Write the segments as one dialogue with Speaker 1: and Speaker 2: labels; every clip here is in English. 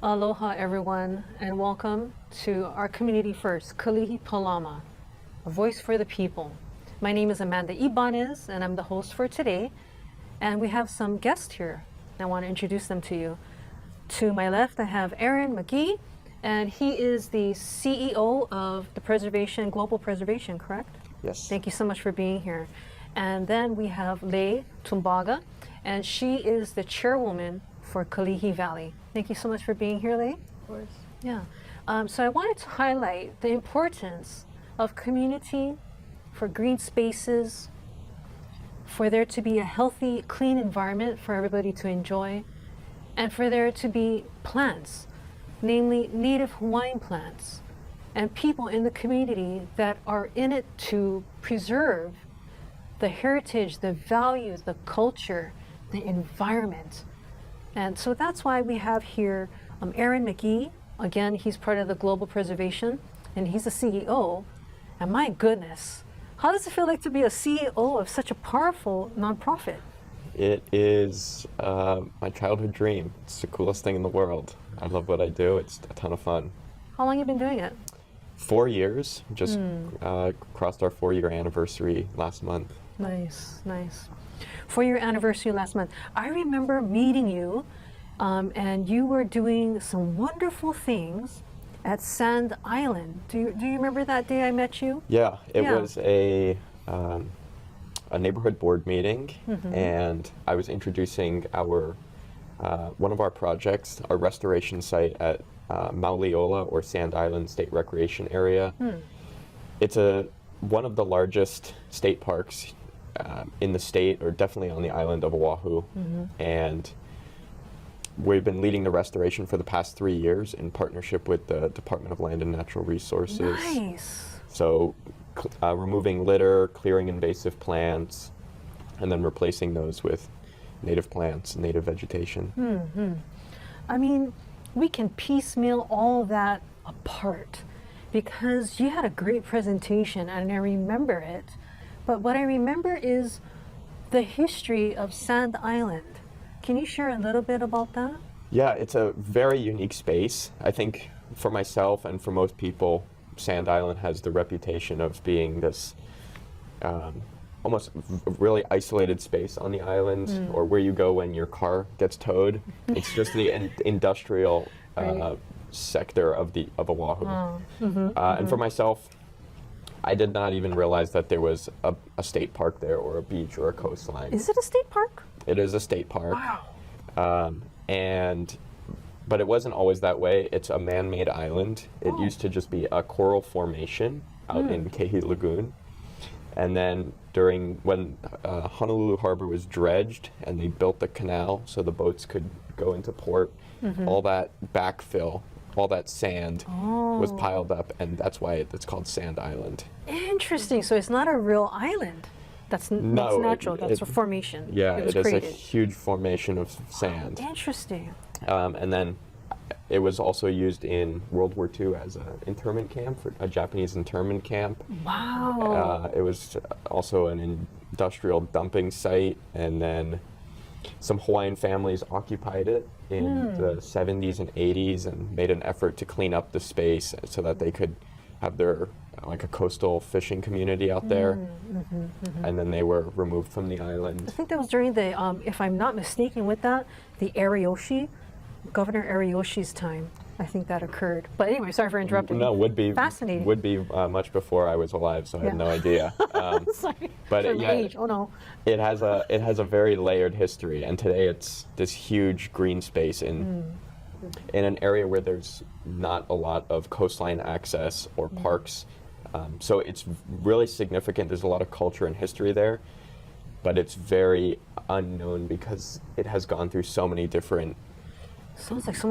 Speaker 1: Aloha everyone, and welcome to our Community First, Kalihi Palama, a voice for the people. My name is Amanda Ybanez, and I'm the host for today. And we have some guests here. I want to introduce them to you. To my left, I have Aaron Magee, and he is the CEO of the Global Preservation, correct?
Speaker 2: Yes.
Speaker 1: Thank you so much for being here. And then we have Lei Tumbaga, and she is the chairwoman for Kalihi Valley. Thank you so much for being here, Lei.
Speaker 3: Of course.
Speaker 1: Yeah. So I wanted to highlight the importance of community, for green spaces, for there to be a healthy, clean environment for everybody to enjoy, and for there to be plants, namely native Hawaiian plants, and people in the community that are in it to preserve the heritage, the values, the culture, the environment. And so that's why we have here Aaron Magee. Again, he's part of the Global Preservation, and he's the CEO. And my goodness, how does it feel like to be a CEO of such a powerful nonprofit?
Speaker 2: It is my childhood dream. It's the coolest thing in the world. I love what I do. It's a ton of fun.
Speaker 1: How long have you been doing it?
Speaker 2: 4 years. Just crossed our 4-year anniversary last month.
Speaker 1: Nice, nice. 4-year anniversary last month. I remember meeting you, and you were doing some wonderful things at Sand Island. Do you remember that day I met you?
Speaker 2: Yeah, it
Speaker 1: Yeah.
Speaker 2: was a neighborhood board meeting, and I was introducing our one of our projects, our restoration site at Mauliola, or Sand Island State Recreation Area. It's one of the largest state parks in the state, or definitely on the island of Oahu, and we've been leading the restoration for the past 3 years in partnership with the Department of Land and Natural Resources.
Speaker 1: Nice.
Speaker 2: So removing litter, clearing invasive plants, and then replacing those with native plants, native vegetation.
Speaker 1: I mean, we can piecemeal all that apart because you had a great presentation and I remember it. But what I remember is the history of Sand Island. Can you share a little bit about that?
Speaker 2: Yeah, it's a very unique space. I think for myself and for most people, Sand Island has the reputation of being this almost really isolated space on the island, or where you go when your car gets towed. It's just the industrial sector of Oahu. And for myself, I did not even realize that there was a state park there, or a beach, or a coastline.
Speaker 1: Is it a state park?
Speaker 2: It is a state park.
Speaker 1: Wow.
Speaker 2: But it wasn't always that way. It's a man-made island. It used to just be a coral formation out in Kehi Lagoon. And then when Honolulu Harbor was dredged and they built the canal so the boats could go into port, all that backfill, all that sand was piled up, and that's why it's called Sand Island.
Speaker 1: Interesting. So it's not a real island. That's natural. That's a formation.
Speaker 2: Yeah,
Speaker 1: it was
Speaker 2: it is
Speaker 1: created.
Speaker 2: a huge formation of sand.
Speaker 1: Interesting.
Speaker 2: And then it was also used in World War II as an internment camp, for a Japanese internment camp.
Speaker 1: Wow.
Speaker 2: It was also an industrial dumping site, and then some Hawaiian families occupied it in the 70s and 80s and made an effort to clean up the space so that they could have their like a coastal fishing community out there. And then they were removed from the island.
Speaker 1: I think that was during the, if I'm not mistaken with that, the Ariyoshi, Governor Ariyoshi's time. I think that occurred. But anyway, sorry for interrupting.
Speaker 2: No, would be
Speaker 1: fascinating.
Speaker 2: Would be much before I was alive, so I had no idea.
Speaker 1: Sorry.
Speaker 2: But
Speaker 1: From age. Oh no.
Speaker 2: It has a very layered history, and today it's this huge green space in an area where there's not a lot of coastline access or parks. So it's really significant. There's a lot of culture and history there, but it's very unknown because it has gone through so many different.
Speaker 1: Sounds like so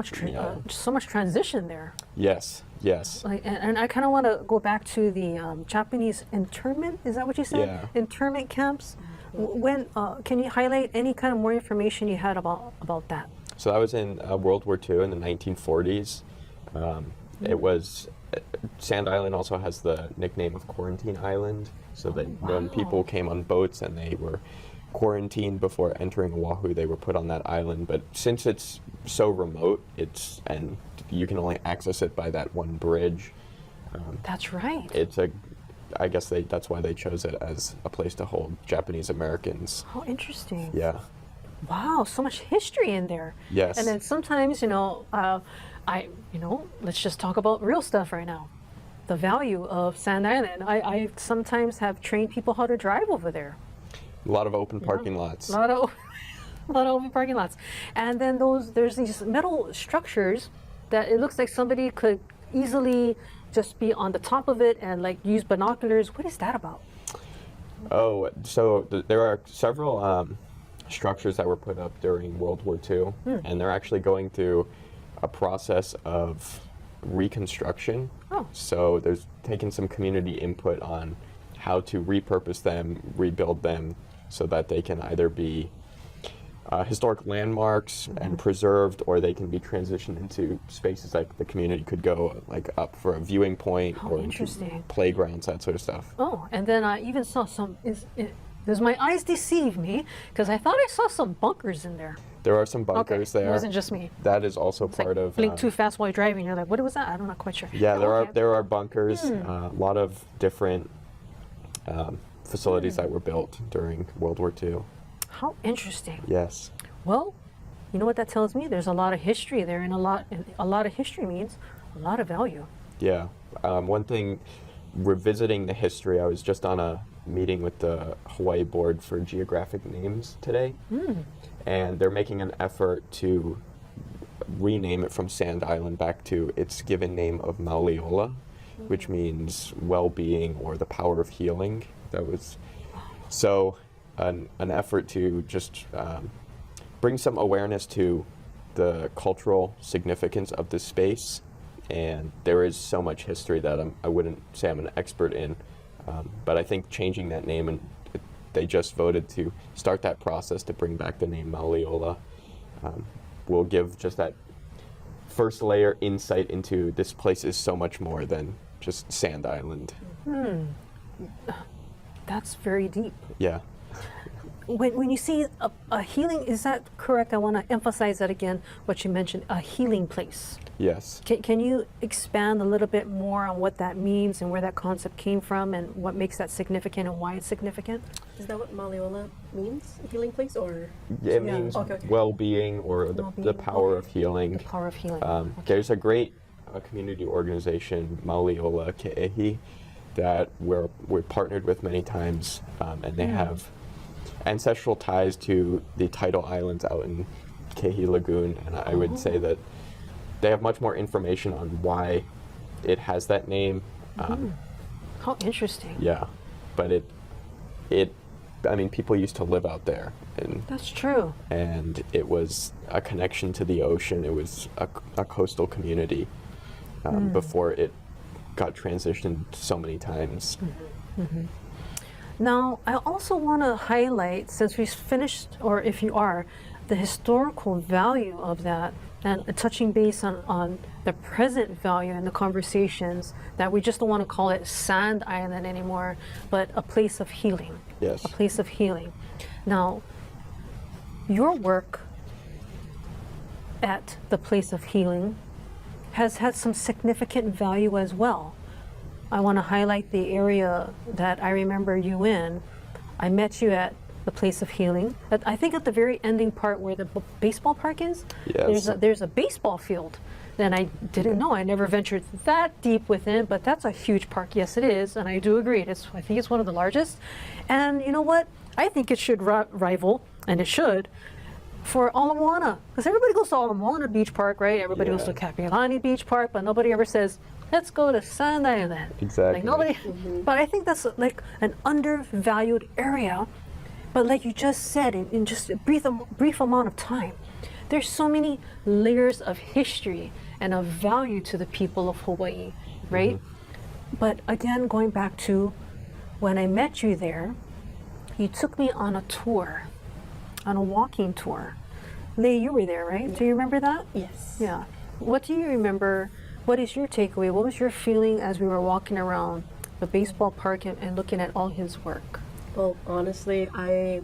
Speaker 1: much transition there.
Speaker 2: Yes, yes.
Speaker 1: Like, and I kind of want to go back to the Japanese internment. Is that what you said?
Speaker 2: Yeah.
Speaker 1: Internment camps. When can you highlight any kind of more information you had about that?
Speaker 2: So that was in World War II in the 1940s. It was Sand Island also has the nickname of Quarantine Island, so that when people came on boats and they were quarantined before entering Oahu, they were put on that island. But since it's so remote. And you can only access it by that one bridge.
Speaker 1: That's right.
Speaker 2: I guess that's why they chose it as a place to hold Japanese Americans.
Speaker 1: How interesting.
Speaker 2: Yeah.
Speaker 1: Wow, so much history in there.
Speaker 2: Yes.
Speaker 1: And then sometimes, let's just talk about real stuff right now. The value of Sand Island. I sometimes have trained people how to drive over there.
Speaker 2: A lot of open parking lots.
Speaker 1: A lot of open parking lots. And then there's these metal structures that it looks like somebody could easily just be on the top of it and like use binoculars. What is that about?
Speaker 2: Oh, so there are several structures that were put up during World War II, and they're actually going through a process of reconstruction.
Speaker 1: Oh.
Speaker 2: So there's taken some community input on how to repurpose them, rebuild them, so that they can either be historic landmarks and preserved, or they can be transitioned into spaces like the community could go like up for a viewing point or
Speaker 1: interesting.
Speaker 2: playgrounds, that sort of stuff.
Speaker 1: Oh, and then I even saw does my eyes deceive me? Because I thought I saw some bunkers in there.
Speaker 2: There are some bunkers there.
Speaker 1: It wasn't just me.
Speaker 2: That is also
Speaker 1: It's
Speaker 2: part
Speaker 1: like
Speaker 2: of.
Speaker 1: blink too fast while you're driving. You're like, what was that? I'm not quite sure.
Speaker 2: Yeah,
Speaker 1: Okay.
Speaker 2: there are bunkers. A lot of different facilities that were built during World War II.
Speaker 1: How interesting.
Speaker 2: Yes.
Speaker 1: Well, you know what that tells me? There's a lot of history there, and a lot of history means a lot of value.
Speaker 2: Yeah. One thing, revisiting the history, I was just on a meeting with the Hawaii Board for Geographic Names today, and they're making an effort to rename it from Sand Island back to its given name of Maliola, which means well-being or the power of healing. That was so an effort to just bring some awareness to the cultural significance of this space. And there is so much history that I wouldn't say I'm an expert in, but I think changing that name, and they just voted to start that process to bring back the name Maliola, will give just that first layer insight into this place is so much more than just Sand Island.
Speaker 1: That's very deep.
Speaker 2: Yeah.
Speaker 1: When you see a healing, is that correct? I want to emphasize that again, what you mentioned, a healing place.
Speaker 2: Yes.
Speaker 1: Can you expand a little bit more on what that means and where that concept came from and what makes that significant and why it's significant?
Speaker 3: Is that what Maliola means? A healing place, or?
Speaker 2: Yeah, it means
Speaker 3: Okay.
Speaker 2: well-being or the
Speaker 1: Well-being,
Speaker 2: power
Speaker 1: okay.
Speaker 2: of healing.
Speaker 1: The power of healing.
Speaker 2: There's a great community organization, Maliola Ke'ehi, that we're partnered with many times, and they have ancestral ties to the tidal islands out in Ke'ehi Lagoon, and I would say that they have much more information on why it has that name.
Speaker 1: How interesting.
Speaker 2: Yeah, but I mean, people used to live out there, and
Speaker 1: That's true.
Speaker 2: it was a connection to the ocean. It was a coastal community before it got transitioned so many times.
Speaker 1: Now, I also want to highlight, since we've finished, or if you are, the historical value of that, and touching base on the present value in the conversations, that we just don't want to call it Sand Island anymore, but a place of healing.
Speaker 2: Yes.
Speaker 1: A place of healing. Now, your work at the place of healing has had some significant value as well. I want to highlight the area that I remember you in. I met you at the place of healing. I think at the very ending part where the baseball park is,
Speaker 2: Yes.
Speaker 1: there's a baseball field. And I didn't know. I never ventured that deep within, but that's a huge park. Yes, it is, and I do agree. I think it's one of the largest. And you know what? I think it should rival, and it should, for Ala Moana. Because everybody goes to Ala Moana Beach Park, right? Everybody goes to Kapiolani Beach Park, but nobody ever says, let's go to Sand Island.
Speaker 2: Exactly.
Speaker 1: Like nobody, but I think that's like an undervalued area. But like you just said, in just a brief amount of time, there's so many layers of history and of value to the people of Hawaii, right? But again, going back to when I met you there, you took me on a tour, on a walking tour. Lei, you were there, right? Do you remember that?
Speaker 3: Yes.
Speaker 1: Yeah. What do you remember? What is your takeaway? What was your feeling as we were walking around the baseball park and looking at all his work?
Speaker 3: Well, honestly, I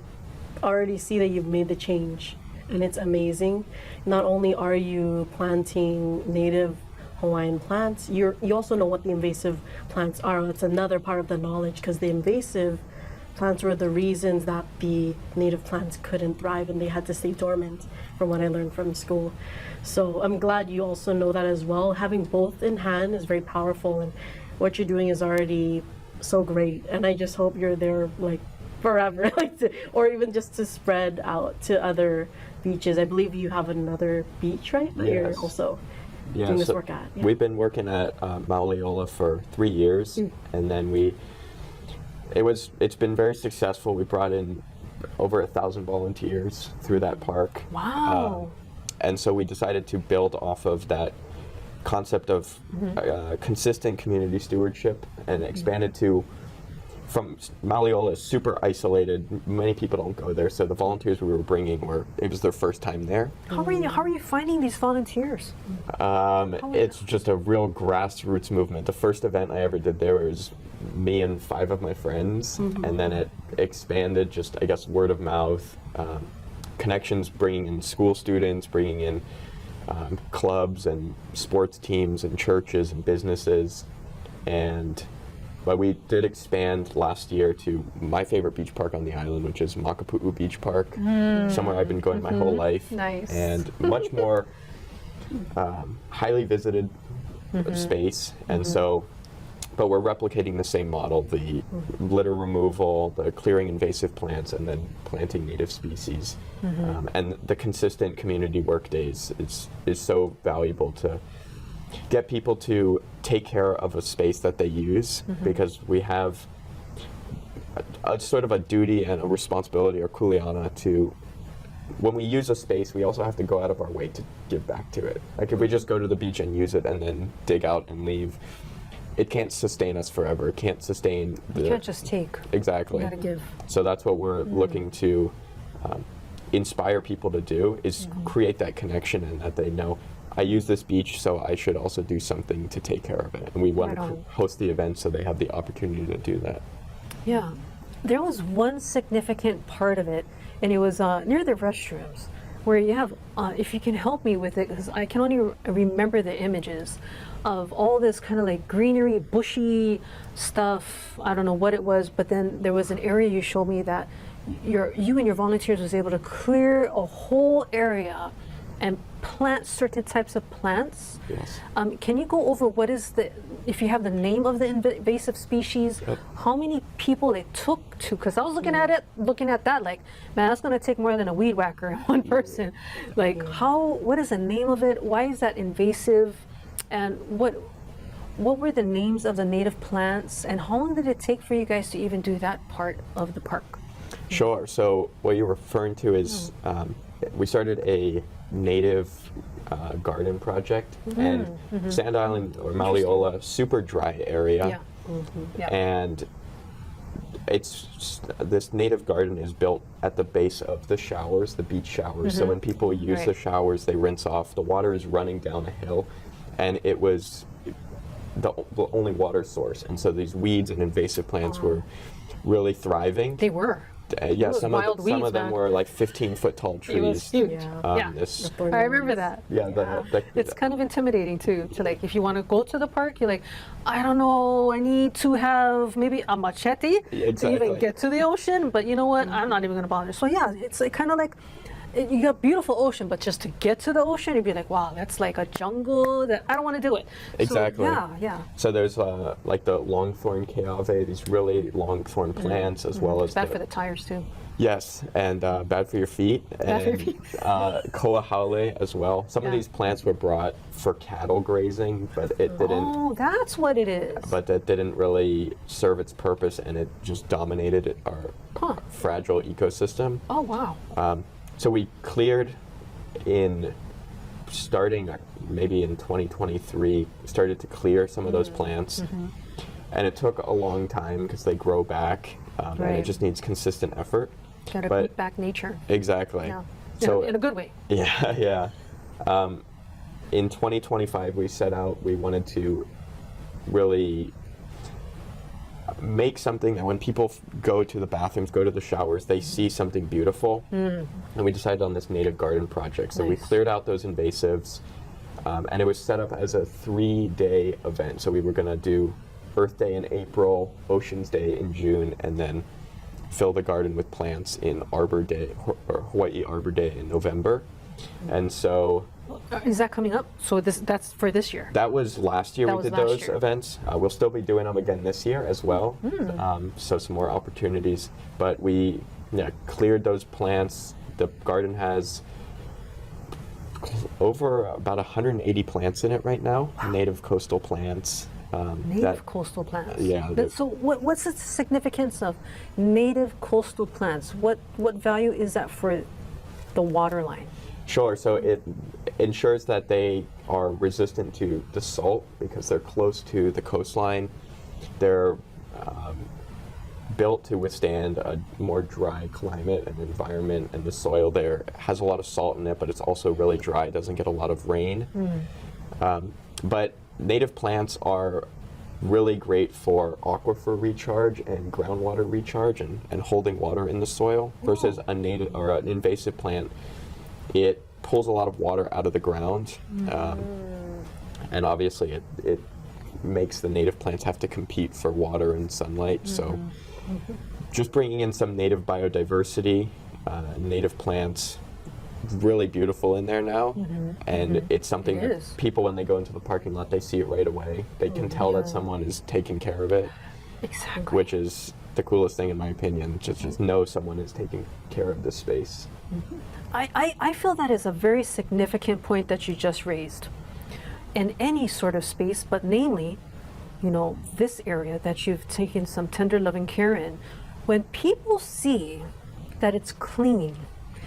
Speaker 3: already see that you've made the change. and it's amazing. Not only are you planting native Hawaiian plants, you also know what the invasive plants are. That's another part of the knowledge, because the invasive plants were the reasons that the native plants couldn't thrive and they had to stay dormant, from what I learned from school. So I'm glad you also know that as well. Having both in hand is very powerful, and what you're doing is already so great. And I just hope you're there like forever, or even just to spread out to other beaches. I believe you have another beach, right? That you're
Speaker 2: Yes.
Speaker 3: also doing this work at. Yeah.
Speaker 2: We've been working at Mauliola for 3 years, and then it's been very successful. We brought in over 1,000 volunteers through that park.
Speaker 1: Wow.
Speaker 2: And so we decided to build off of that concept of consistent community stewardship, and expanded to, from Mauliola is super isolated. Many people don't go there, so the volunteers we were bringing it was their first time there.
Speaker 1: How are you finding these volunteers?
Speaker 2: It's just a real grassroots movement. The first event I ever did there was me and 5 of my friends, and then it expanded, just I guess word of mouth, connections, bringing in school students, bringing in clubs and sports teams and churches and businesses. But we did expand last year to my favorite beach park on the island, which is Makapu'u Beach Park, somewhere I've been going my whole life.
Speaker 1: Nice.
Speaker 2: And much more highly visited space. And so, but we're replicating the same model, the litter removal, the clearing invasive plants, and then planting native species. And the consistent community work days is so valuable to get people to take care of a space that they use, because we have a sort of a duty and a responsibility, or kuleana, to, when we use a space, we also have to go out of our way to give back to it. Like if we just go to the beach and use it and then dig out and leave, it can't sustain us forever. It can't sustain
Speaker 1: You can't just take.
Speaker 2: Exactly.
Speaker 1: You gotta give.
Speaker 2: So that's what we're looking to inspire people to do, is create that connection, and that they know, I use this beach, so I should also do something to take care of it. And we want
Speaker 1: Right
Speaker 2: to
Speaker 1: on.
Speaker 2: host the event so they have the opportunity to do that.
Speaker 1: Yeah. There was one significant part of it, and it was near the restrooms, where you have, if you can help me with it, because I can only remember the images of all this kind of like greenery, bushy stuff. I don't know what it was, but then there was an area you showed me that you and your volunteers was able to clear a whole area and plant certain types of plants.
Speaker 2: Yes.
Speaker 1: Can you go over what is if you have the name of the invasive species, how many people it took to, because I was looking at that like, man, that's gonna take more than a weed whacker in one person. Like what is the name of it? Why is that invasive? And what were the names of the native plants? And how long did it take for you guys to even do that part of the park?
Speaker 2: Sure. So what you're referring to is we started a native garden project, and Sand Island, or Mauliola, super dry area,
Speaker 1: Yeah.
Speaker 2: and this native garden is built at the base of the showers, the beach showers. So when people use the showers, they rinse off. The water is running down a hill, and it was the only water source. And so these weeds and invasive plants were really thriving.
Speaker 1: They were.
Speaker 2: Yeah,
Speaker 1: was
Speaker 2: some
Speaker 1: wild
Speaker 2: of
Speaker 1: weeds,
Speaker 2: them
Speaker 1: man.
Speaker 2: were like 15-foot tall trees.
Speaker 1: It was huge.
Speaker 3: Yeah.
Speaker 1: I remember that. It's kind of intimidating too. To like, if you want to go to the park, you're like, I don't know, I need to have maybe a machete to even get to the ocean. But you know what? I'm not even gonna bother. So yeah, it's like kind of like you got beautiful ocean, but just to get to the ocean, you'd be like, wow, that's like a jungle. That I don't want to do it.
Speaker 2: Exactly.
Speaker 1: So, yeah.
Speaker 2: So there's like the longthorn keave, these really long thorn plants, as well as
Speaker 1: Bad for the tires too.
Speaker 2: Yes, and bad for your feet.
Speaker 1: Bad for your feet.
Speaker 2: Koa haole as well. Some of these plants were brought for cattle grazing, but it didn't.
Speaker 1: Oh, that's what it is.
Speaker 2: But that didn't really serve its purpose, and it just dominated our fragile ecosystem.
Speaker 1: Oh wow.
Speaker 2: So we cleared starting maybe in 2023, started to clear some of those plants. And it took a long time because they grow back, and it just needs consistent effort.
Speaker 1: Gotta beat back nature.
Speaker 2: Exactly.
Speaker 1: Yeah.
Speaker 2: So
Speaker 1: in a good way.
Speaker 2: Yeah. In 2025, we set out, we wanted to really make something that when people go to the bathrooms, go to the showers, they see something beautiful. And we decided on this native garden project. So we
Speaker 1: Nice.
Speaker 2: cleared out those invasives, and it was set up as a 3-day event. So we were going to do Earth Day in April, Oceans Day in June, and then fill the garden with plants in Arbor Day, or Hawaii Arbor Day in November. And so
Speaker 1: Is that coming up? So that's for this year.
Speaker 2: that was last year
Speaker 1: That
Speaker 2: we
Speaker 1: was
Speaker 2: did
Speaker 1: last
Speaker 2: those
Speaker 1: year.
Speaker 2: events. We'll still be doing them again this year as well. So some more opportunities. But we cleared those plants. The garden has over about 180 plants in it right now, native coastal plants.
Speaker 1: Native coastal plants.
Speaker 2: Yeah,
Speaker 1: So what's the significance of native coastal plants? What value is that for the water line?
Speaker 2: Sure, so it ensures that they are resistant to the salt because they're close to the coastline. They're built to withstand a more dry climate and environment, and the soil there has a lot of salt in it, but it's also really dry. It doesn't get a lot of rain. But native plants are really great for aquifer recharge and groundwater recharge and holding water in the soil versus a native or an invasive plant. It pulls a lot of water out of the ground, and obviously it makes the native plants have to compete for water and sunlight. So just bringing in some native biodiversity, native plants, really beautiful in there now. And it's something
Speaker 1: It
Speaker 2: that
Speaker 1: is.
Speaker 2: people, when they go into the parking lot, they see it right away. They can tell that someone is taking care of it,
Speaker 1: Exactly.
Speaker 2: which is the coolest thing in my opinion. Just know someone is taking care of this space.
Speaker 1: I feel that is a very significant point that you just raised. In any sort of space, but namely, this area that you've taken some tender loving care in, when people see that it's clean,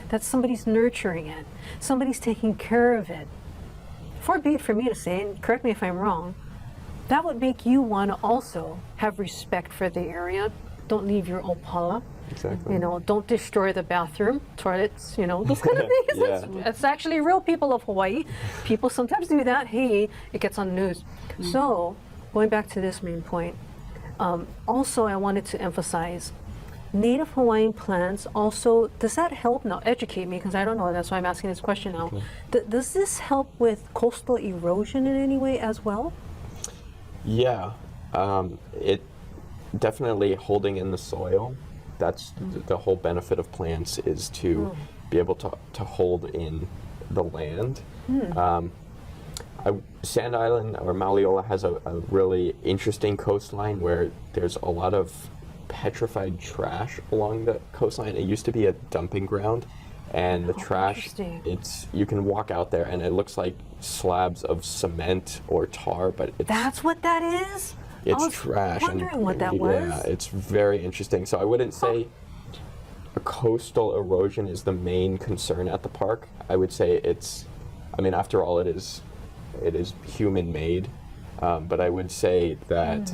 Speaker 1: that somebody's nurturing it, somebody's taking care of it, far be it for me to say, and correct me if I'm wrong, that would make you want to also have respect for the area. Don't leave your opala.
Speaker 2: Exactly.
Speaker 1: Don't destroy the bathroom, toilets, those kind of things.
Speaker 2: Yeah.
Speaker 1: It's actually real people of Hawaii. People sometimes do that. Hey, it gets on the news. So, going back to this main point, also I wanted to emphasize native Hawaiian plants also, does that help? Now, educate me because I don't know. That's why I'm asking this question now. Does this help with coastal erosion in any way as well?
Speaker 2: Yeah, it definitely holding in the soil. That's the whole benefit of plants, is to be able to hold in the land. Sand Island or Maliola has a really interesting coastline where there's a lot of petrified trash along the coastline. It used to be a dumping ground, and the trash,
Speaker 1: interesting.
Speaker 2: you can walk out there and it looks like slabs of cement or tar, but
Speaker 1: That's what that is? I
Speaker 2: it's
Speaker 1: was
Speaker 2: trash.
Speaker 1: wondering what that
Speaker 2: yeah,
Speaker 1: was.
Speaker 2: it's very interesting. So I wouldn't say a coastal erosion is the main concern at the park. I would say after all, it is human-made, but I would say that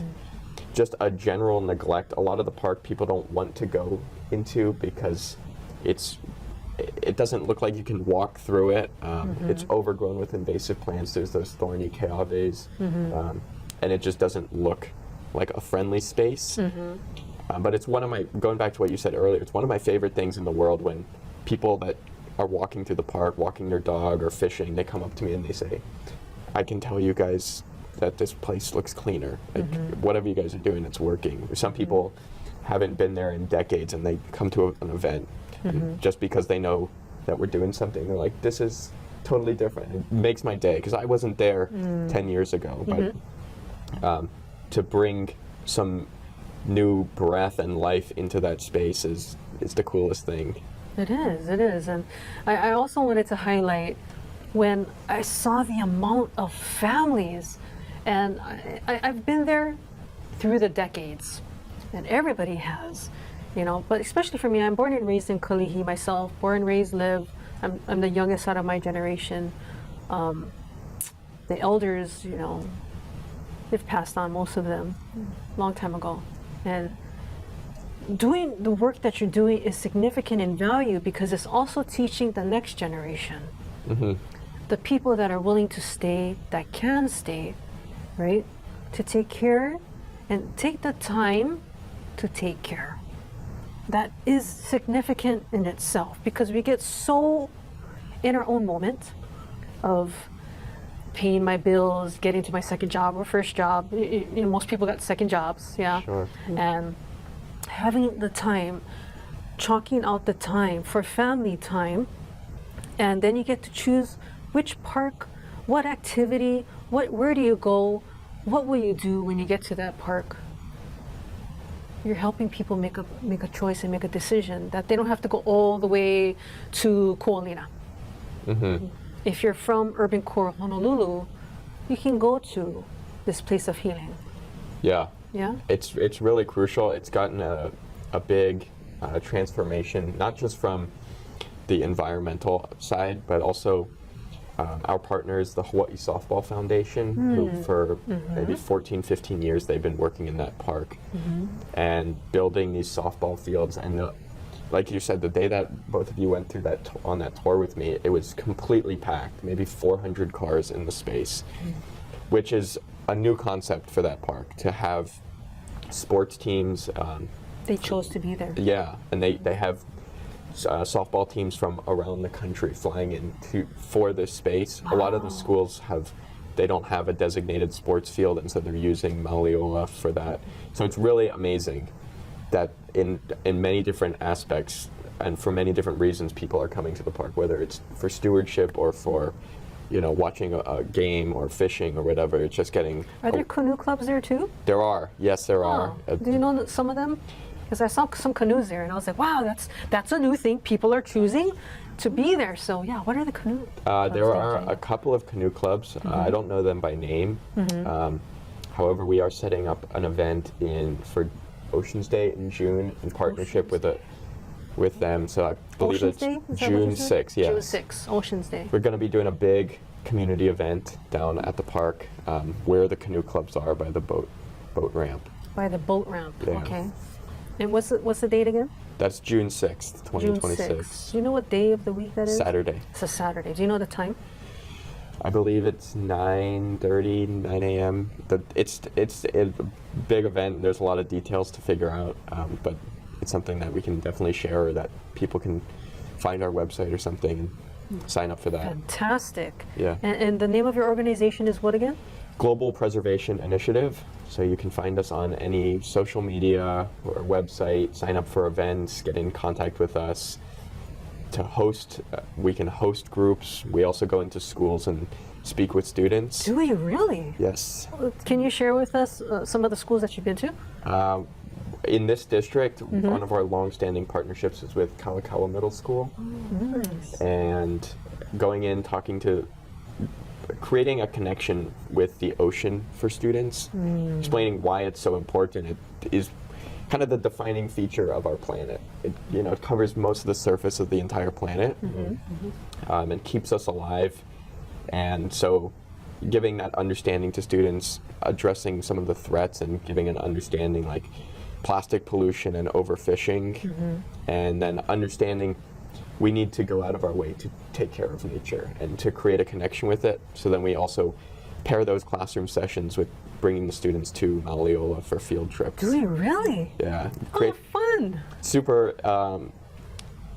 Speaker 2: just a general neglect. A lot of the park people don't want to go into because it doesn't look like you can walk through it. It's overgrown with invasive plants. There's those thorny keawe's, and it just doesn't look like a friendly space. But it's going back to what you said earlier, it's one of my favorite things in the world when people that are walking through the park, walking their dog or fishing, they come up to me and they say, I can tell you guys that this place looks cleaner. Like, whatever you guys are doing, it's working. Some people haven't been there in decades and they come to an event, and just because they know that we're doing something, they're like, this is totally different. It makes my day, because I wasn't there 10 years ago. But to bring some new breath and life into that space is the coolest thing.
Speaker 1: It is. And I also wanted to highlight when I saw the amount of families, and I've been there through the decades, and everybody has, but especially for me, I'm born and raised in Kalihi myself, born and raised, live. I'm the youngest out of my generation. The elders, they've passed on, most of them, long time ago. And doing the work that you're doing is significant in value because it's also teaching the next generation. The people that are willing to stay, that can stay, right? To take care and take the time to take care. That is significant in itself because we get so in our own moment of paying my bills, getting to my second job or first job. Most people got second jobs, yeah.
Speaker 2: Sure.
Speaker 1: And having the time, chalking out the time for family time, and then you get to choose which park, what activity, where do you go, what will you do when you get to that park. You're helping people make a choice and make a decision that they don't have to go all the way to Kuolina.
Speaker 2: Mm-hmm.
Speaker 1: If you're from urban core Honolulu, you can go to this place of healing.
Speaker 2: Yeah.
Speaker 1: Yeah.
Speaker 2: It's really crucial. It's gotten a big transformation, not just from the environmental side, but also our partners, the Hawai'i Softball Foundation, who for maybe 14, 15 years, they've been working in that park and building these softball fields. And like you said, the day that both of you went through on that tour with me, it was completely packed, maybe 400 cars in the space, which is a new concept for that park, to have sports teams.
Speaker 1: They chose to be there.
Speaker 2: Yeah, and they have softball teams from around the country flying in for this space. Wow. A lot of the schools they don't have a designated sports field, and so they're using Maliola for that. So it's really amazing that in many different aspects and for many different reasons, people are coming to the park, whether it's for stewardship or for watching a game or fishing or whatever. It's just getting...
Speaker 1: Are there canoe clubs there too?
Speaker 2: There are. Yes, there are.
Speaker 1: Do you know some of them? Because I saw some canoes there, and I was like, wow, that's a new thing. People are choosing to be there. So yeah, what are the canoe clubs?
Speaker 2: There are a couple of canoe clubs. I don't know them by name. However, we are setting up an event for Ocean's Day in June in partnership with them. So I believe
Speaker 1: Ocean's Day?
Speaker 2: it's June 6th. Yes.
Speaker 1: June 6th, Ocean's Day.
Speaker 2: We're going to be doing a big community event down at the park where the canoe clubs are by the boat ramp.
Speaker 1: By the boat ramp.
Speaker 2: Yeah.
Speaker 1: Okay. And what's the date again?
Speaker 2: That's June 6th, 2026.
Speaker 1: June 6th. Do you know what day of the week that is?
Speaker 2: Saturday.
Speaker 1: It's a Saturday. Do you know the time?
Speaker 2: I believe it's 9:30, 9 a.m. It's a big event. There's a lot of details to figure out, but it's something that we can definitely share, or that people can find our website or something and sign up for that.
Speaker 1: Fantastic.
Speaker 2: Yeah.
Speaker 1: And the name of your organization is what again?
Speaker 2: Global Preservation Initiative. So you can find us on any social media or website, sign up for events, get in contact with us. To host, we can host groups. We also go into schools and speak with students.
Speaker 1: Do you really?
Speaker 2: Yes.
Speaker 1: Can you share with us some of the schools that you've been to?
Speaker 2: In this district, one of our long-standing partnerships is with Kalakaua Middle School.
Speaker 1: Nice.
Speaker 2: And going in, creating a connection with the ocean for students, explaining why it's so important. It is kind of the defining feature of our planet. It covers most of the surface of the entire planet and keeps us alive. And so giving that understanding to students, addressing some of the threats and giving an understanding like plastic pollution and overfishing, and then understanding we need to go out of our way to take care of nature and to create a connection with it. So then we also pair those classroom sessions with bringing the students to Maliola for field trips.
Speaker 1: Do you really?
Speaker 2: Yeah.
Speaker 1: Oh, fun.
Speaker 2: Super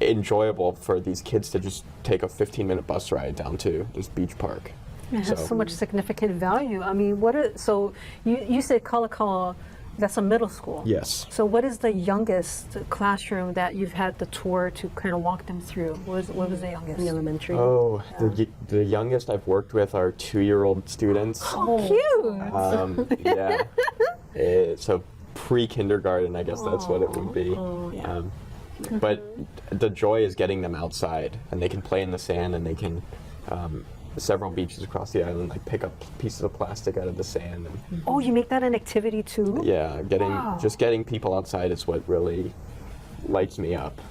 Speaker 2: enjoyable for these kids to just take a 15-minute bus ride down to this beach park.
Speaker 1: It has so much significant value. I mean, so you said Kalakaua, that's a middle school.
Speaker 2: Yes.
Speaker 1: So what is the youngest classroom that you've had the tour to kind of walk them through? What was the youngest?
Speaker 3: In elementary.
Speaker 2: Oh, the youngest I've worked with are 2-year-old students.
Speaker 1: Oh, cute.
Speaker 2: Yeah. So pre-kindergarten, I guess that's what it would be.
Speaker 3: Yeah.
Speaker 2: But the joy is getting them outside, and they can play in the sand, and they can several beaches across the island like pick up pieces of plastic out of the sand. And,
Speaker 1: oh, you make that an activity too?
Speaker 2: yeah, just getting people outside is what really lights me up.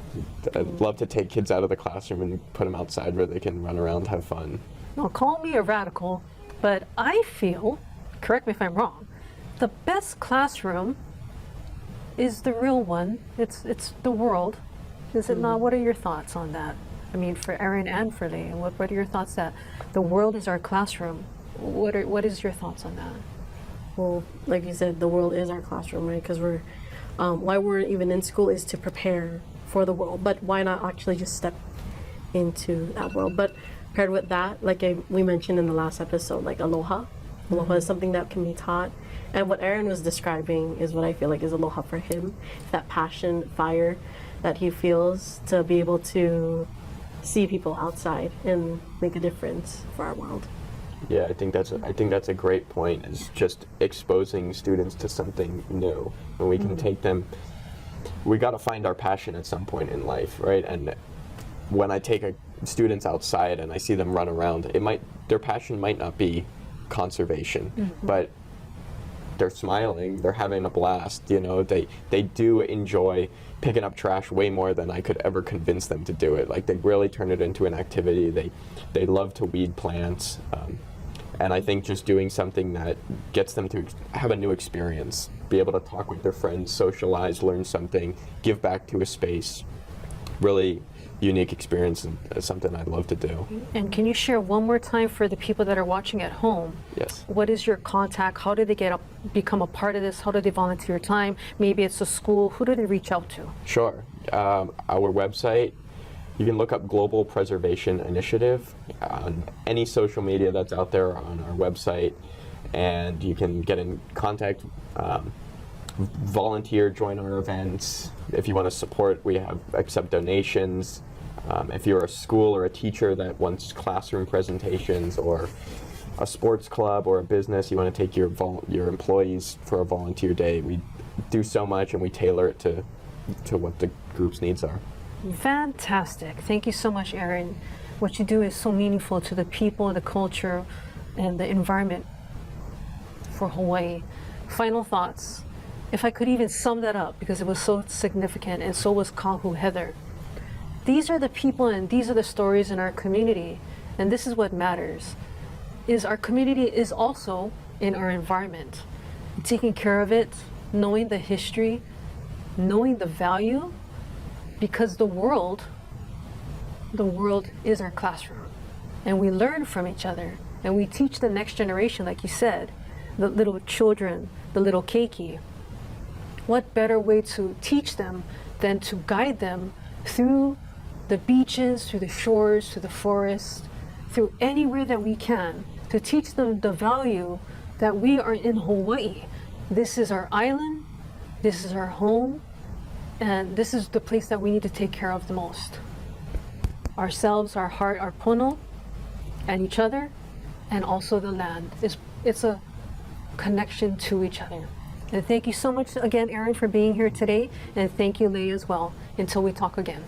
Speaker 2: I'd love to take kids out of the classroom and put them outside where they can run around, have fun.
Speaker 1: Now, call me a radical, but I feel, correct me if I'm wrong, the best classroom is the real one. It's the world. Is it not? What are your thoughts on that? I mean, for Aaron and for Lee, what are your thoughts that the world is our classroom? What is your thoughts on that?
Speaker 3: Well, like you said, the world is our classroom, right? Because why we're even in school is to prepare for the world. But why not actually just step into that world? But paired with that, like we mentioned in the last episode, like aloha. Aloha is something that can be taught. And what Aaron was describing is what I feel like is aloha for him. That passion, fire that he feels to be able to see people outside and make a difference for our world.
Speaker 2: Yeah, I think that's a great point. Is just exposing students to something new, and we can take them. We got to find our passion at some point in life, right? And when I take students outside and I see them run around, their passion might not be conservation, but they're smiling, they're having a blast. You know, they do enjoy picking up trash way more than I could ever convince them to do it. Like, they really turn it into an activity. They love to weed plants. And I think just doing something that gets them to have a new experience, be able to talk with their friends, socialize, learn something, give back to a space, really unique experience, and something I'd love to do.
Speaker 1: And can you share one more time for the people that are watching at home?
Speaker 2: Yes.
Speaker 1: What is your contact? How do they become a part of this? How do they volunteer time? Maybe it's a school. Who do they reach out to?
Speaker 2: Sure. Our website, you can look up Global Preservation Initiative on any social media that's out there on our website, and you can get in contact, volunteer, join our events. If you want to support, we accept donations. If you're a school or a teacher that wants classroom presentations, or a sports club or a business, you want to take your employees for a volunteer day, we do so much, and we tailor it to what the group's needs are.
Speaker 1: Fantastic. Thank you so much, Aaron. What you do is so meaningful to the people, the culture, and the environment for Hawaii. Final thoughts. If I could even sum that up, because it was so significant, and so was Kahu Heather. These are the people and these are the stories in our community, and this is what matters, is our community is also in our environment. Taking care of it, knowing the history, knowing the value, because the world is our classroom, and we learn from each other, and we teach the next generation, like you said, the little children, the little keiki. What better way to teach them than to guide them through the beaches, through the shores, through the forest, through anywhere that we can, to teach them the value that we are in Hawaii. This is our island, this is our home, and this is the place that we need to take care of the most. Ourselves, our heart, our pono, and each other, and also the land. It's a connection to each other. And thank you so much again, Aaron, for being here today, and thank you, Leigh, as well. Until we talk again.